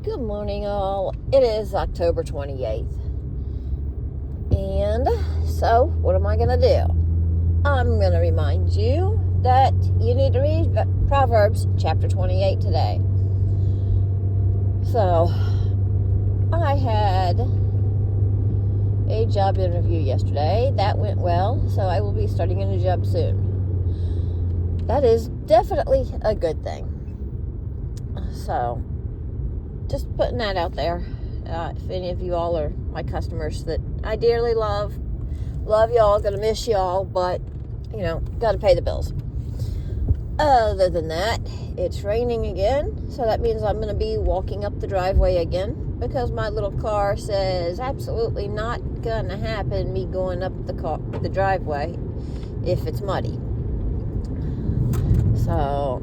Good morning, all. It is October 28th. And so, what am I going to do? I'm going to remind you that you need to read Proverbs chapter 28 today. So, I had a job interview yesterday. That went well, so I will be starting a new job soon. That is definitely a good thing. So, just putting that out there. If any of you all are my customers that I dearly love y'all, gonna miss y'all, but gotta pay the bills. Other than that, it's raining again, so that means I'm gonna be walking up the driveway again because my little car says absolutely not gonna happen me going up the driveway if it's muddy. So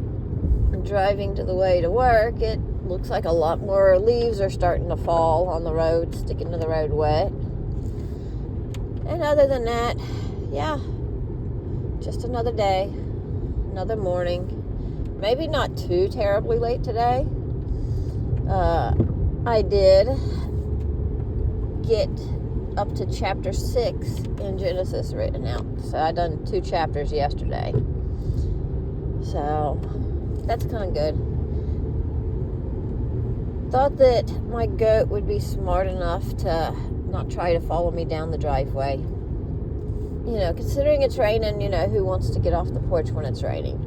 I'm driving to the way to work. It looks like a lot more leaves are starting to fall on the road, sticking to the road wet. And other than that, just another day, another morning. Maybe not too terribly late today. I did get up to chapter 6 in Genesis written out. So I done 2 chapters yesterday. So that's kind of good. Thought that my goat would be smart enough to not try to follow me down the driveway. Considering it's raining, who wants to get off the porch when it's raining?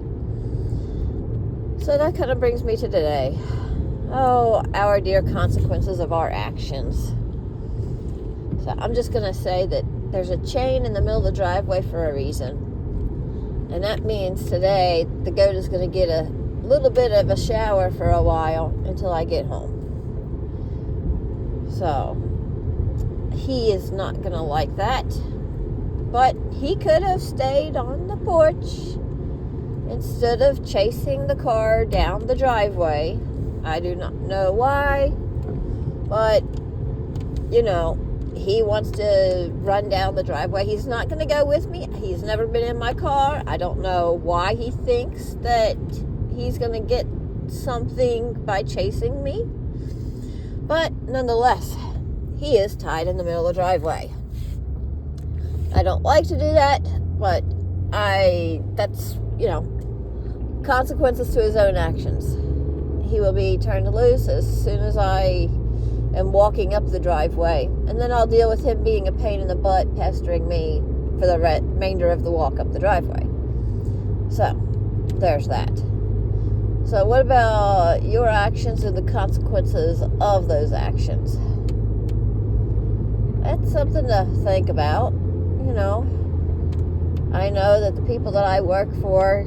So that kind of brings me to today. Oh, our dear consequences of our actions. So I'm just going to say that there's a chain in the middle of the driveway for a reason. And that means today the goat is going to get a little bit of a shower for a while until I get home. So he is not going to like that, but he could have stayed on the porch instead of chasing the car down the driveway. I do not know why, but he wants to run down the driveway. He's not going to go with me. He's never been in my car. I don't know why he thinks that he's going to get something by chasing me. But nonetheless, he is tied in the middle of the driveway. I don't like to do that, but that's consequences to his own actions. He will be turned loose as soon as I am walking up the driveway. And then I'll deal with him being a pain in the butt, pestering me for the remainder of the walk up the driveway. So, there's that. So what about your actions and the consequences of those actions? That's something to think about. I know that the people that I work for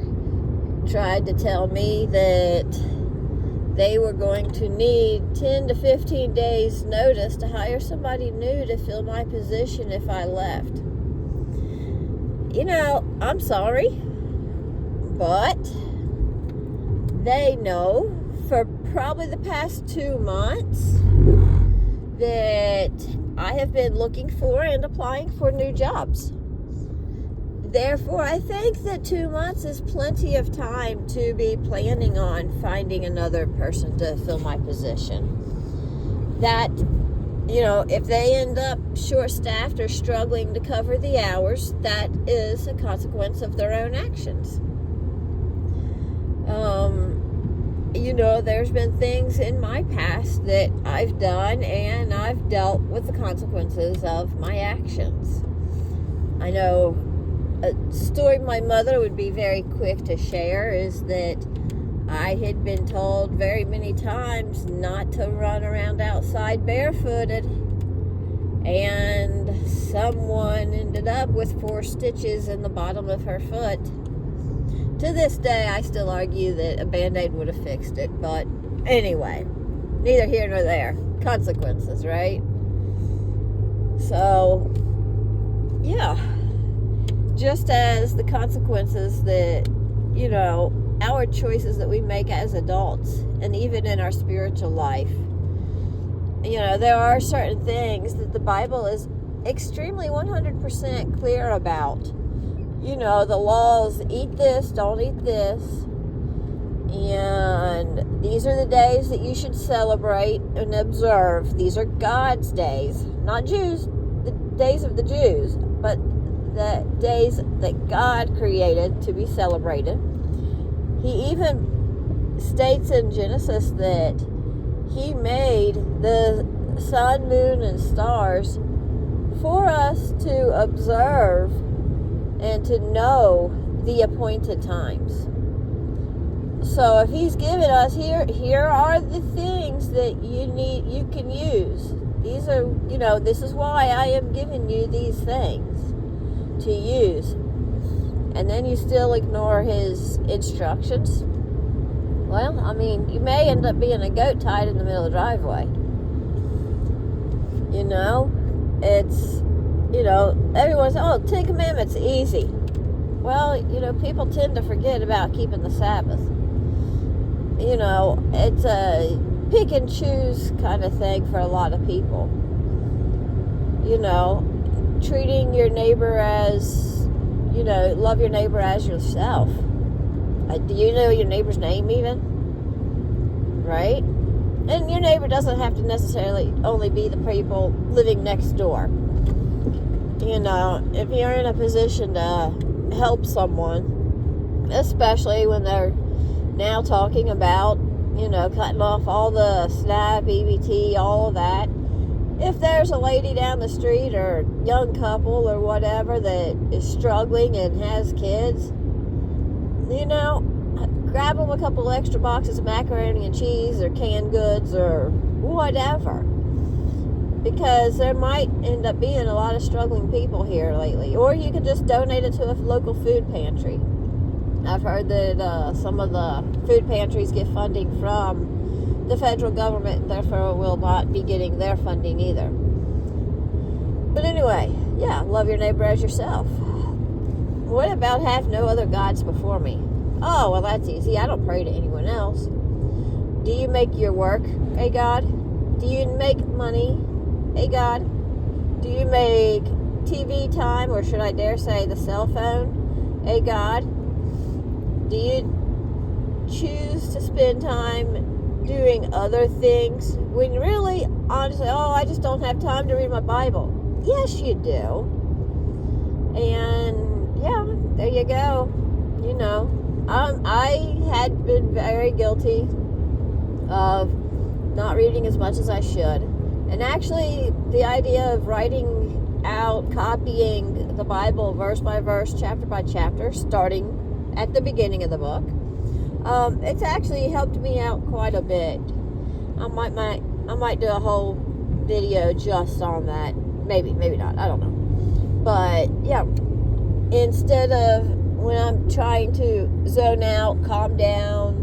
tried to tell me that they were going to need 10 to 15 days notice to hire somebody new to fill my position if I left. I'm sorry, but they know for probably the past 2 months that I have been looking for and applying for new jobs. Therefore, I think that 2 months is plenty of time to be planning on finding another person to fill my position. That, if they end up short-staffed or struggling to cover the hours, that is a consequence of their own actions. There's been things in my past that I've done, and I've dealt with the consequences of my actions. I know a story my mother would be very quick to share is that I had been told very many times not to run around outside barefooted, and someone ended up with 4 stitches in the bottom of her foot. To this day, I still argue that a Band-Aid would have fixed it. But anyway, neither here nor there. Consequences, right? So, just as the consequences that, our choices that we make as adults and even in our spiritual life, there are certain things that the Bible is extremely 100% clear about. The laws, eat this, don't eat this. And these are the days that you should celebrate and observe. These are God's days, not Jews, the days of the Jews, but the days that God created to be celebrated. He even states in Genesis that He made the sun, moon, and stars for us to observe and to know the appointed times. So if He's given us here are the things that you can use. These are, this is why I am giving you these things to use. And then you still ignore His instructions. Well, you may end up being a goat tied in the middle of the driveway. It's, everyone says, 10 Commandments, easy. Well, people tend to forget about keeping the Sabbath. It's a pick and choose kind of thing for a lot of people. Treating your neighbor as, love your neighbor as yourself. Do you know your neighbor's name even? Right? And your neighbor doesn't have to necessarily only be the people living next door. If you're in a position to help someone, especially when they're now talking about, cutting off all the SNAP, EBT, all of that. If there's a lady down the street or young couple or whatever that is struggling and has kids, grab them a couple extra boxes of macaroni and cheese or canned goods or whatever. Because there might end up being a lot of struggling people here lately. Or you can just donate it to a local food pantry. I've heard that some of the food pantries get funding from the federal government, therefore will not be getting their funding either. But anyway, love your neighbor as yourself. What about have no other gods before me? Oh, well, that's easy. I don't pray to anyone else. Do you make your work a God? Do you make money a God? Do you make TV time, or should I dare say the cell phone, a God? Do you choose to spend time doing other things when really, honestly, I just don't have time to read my Bible? Yes, you do. And, there you go. I had been very guilty of not reading as much as I should. And actually, the idea of writing out, copying the Bible verse by verse, chapter by chapter, starting at the beginning of the book, it's actually helped me out quite a bit. I might do a whole video just on that. Maybe not. I don't know. But, instead of when I'm trying to zone out, calm down,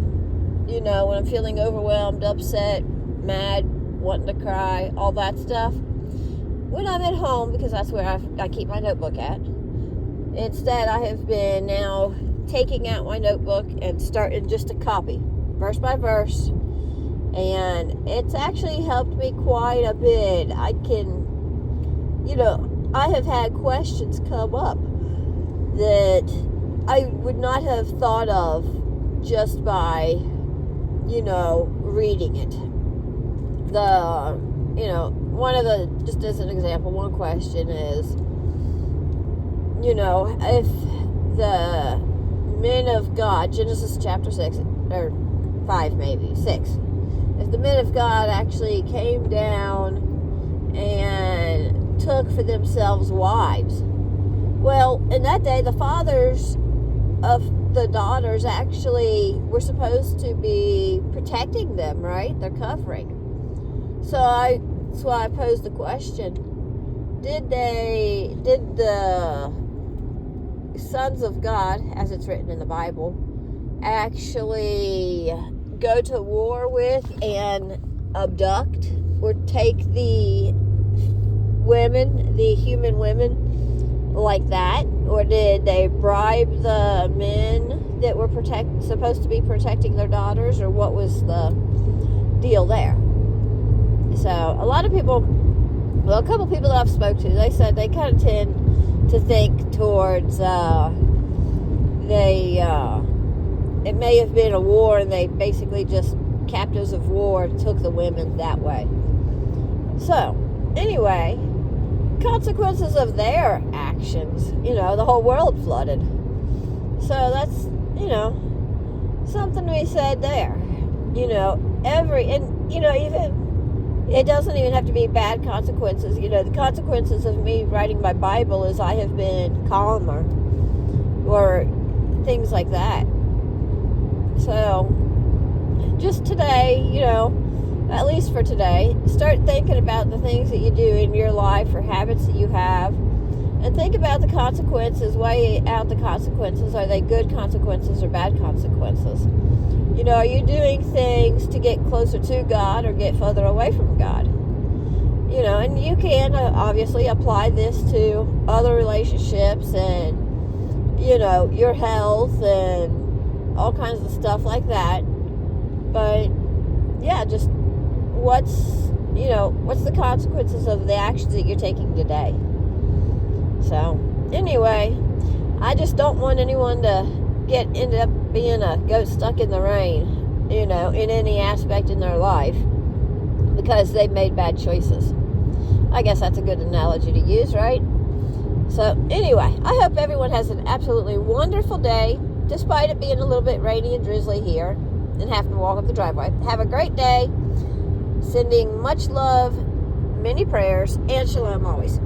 when I'm feeling overwhelmed, upset, mad, wanting to cry, all that stuff, when I'm at home, because that's where I keep my notebook at, instead I have been now taking out my notebook and starting just to copy, verse by verse, and it's actually helped me quite a bit. I can, I have had questions come up that I would not have thought of just by, reading it. Just as an example, one question is, if the men of God, Genesis chapter 6, or 5 maybe, 6, if the men of God actually came down and took for themselves wives, well, in that day, the fathers of the daughters actually were supposed to be protecting them, right? They're covering. So that's why I posed the question, did the sons of God, as it's written in the Bible, actually go to war with and abduct or take the women, the human women, like that? Or did they bribe the men that were supposed to be protecting their daughters? Or what was the deal there? So a lot of people, a couple people that I've spoke to, they said they kind of tend to think towards they it may have been a war and they basically just, captives of war, took the women that way. So, anyway, consequences of their actions, the whole world flooded. So that's, something we said there. Even, it doesn't even have to be bad consequences. The consequences of me writing my Bible is I have been calmer, or things like that. So, just today, at least for today, start thinking about the things that you do in your life or habits that you have, and think about the consequences, weigh out the consequences. Are they good consequences or bad consequences? Are you doing things to get closer to God or get further away from God? And you can obviously apply this to other relationships and, your health and all kinds of stuff like that. But, yeah, just what's the consequences of the actions that you're taking today? So, anyway, I just don't want anyone to end up being a goat stuck in the rain, in any aspect in their life because they've made bad choices. I guess that's a good analogy to use, right? So, anyway, I hope everyone has an absolutely wonderful day, despite it being a little bit rainy and drizzly here and having to walk up the driveway. Have a great day. Sending much love, many prayers, and shalom always.